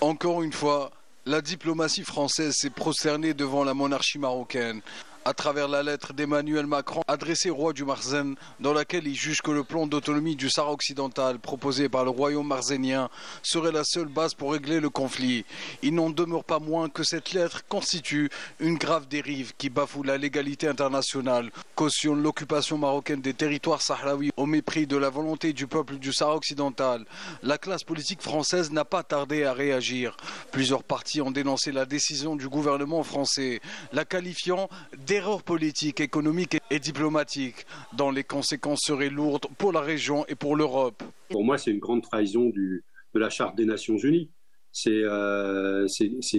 Encore une fois, la diplomatie française s'est prosternée devant la monarchie marocaine à travers la lettre d'Emmanuel Macron adressée au roi du Marzène, dans laquelle il juge que le plan d'autonomie du Sahara occidental proposé par le royaume marzénien serait la seule base pour régler le conflit. Il n'en demeure pas moins que cette lettre constitue une grave dérive qui bafoue la légalité internationale, cautionne l'occupation marocaine des territoires sahraouis au mépris de la volonté du peuple du Sahara occidental. La classe politique française n'a pas tardé à réagir. Plusieurs partis ont dénoncé la décision du gouvernement français, la qualifiant d'erreur politique, économique et diplomatique, dont les conséquences seraient lourdes pour la région et pour l'Europe. Pour moi, c'est une grande trahison de la Charte des Nations Unies. C'est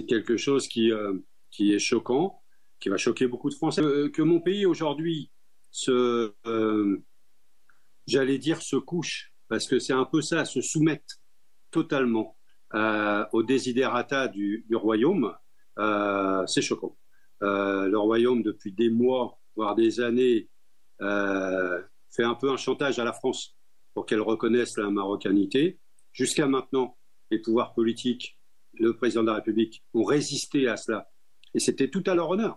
quelque chose qui est choquant, qui va choquer beaucoup de Français. Que mon pays aujourd'hui j'allais dire, se couche, parce que c'est un peu ça, se soumettre totalement aux desiderata du royaume, c'est choquant. Le royaume, depuis des mois, voire des années, fait un peu un chantage à la France pour qu'elle reconnaisse la marocanité. Jusqu'à maintenant, les pouvoirs politiques, le président de la République, ont résisté à cela. Et c'était tout à leur honneur.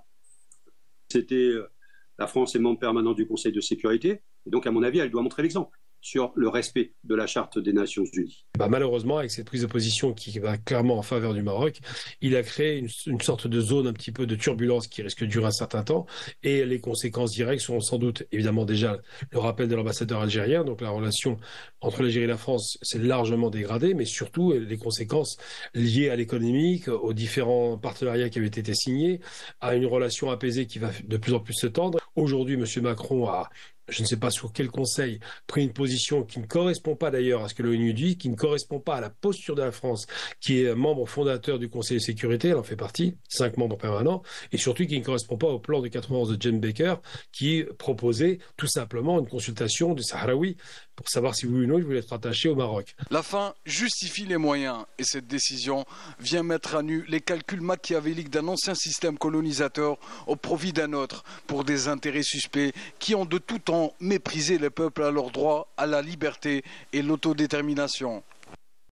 La France est membre permanent du Conseil de sécurité, et donc, à mon avis, elle doit montrer l'exemple sur le respect de la Charte des Nations Unies. Malheureusement, avec cette prise de position qui va clairement en faveur du Maroc, il a créé une sorte de zone un petit peu de turbulence qui risque de durer un certain temps, et les conséquences directes sont sans doute évidemment déjà le rappel de l'ambassadeur algérien, donc la relation entre l'Algérie et la France s'est largement dégradée, mais surtout les conséquences liées à l'économique, aux différents partenariats qui avaient été signés, à une relation apaisée qui va de plus en plus se tendre. Aujourd'hui, M. Macron a, je ne sais pas sur quel conseil, pris une position qui ne correspond pas d'ailleurs à ce que l'ONU dit, qui ne correspond pas à la posture de la France, qui est membre fondateur du Conseil de sécurité, elle en fait partie, 5 membres permanents, et surtout qui ne correspond pas au plan de 91 de James Baker, qui proposait tout simplement une consultation des Sahraouis pour savoir si oui ou non ils voulaient être attachés au Maroc. La fin justifie les moyens, et cette décision vient mettre à nu les calculs machiavéliques d'un ancien système colonisateur au profit d'un autre, pour des intérêts suspects qui ont de tout temps méprisé les peuples à leur droit à la liberté et l'autodétermination.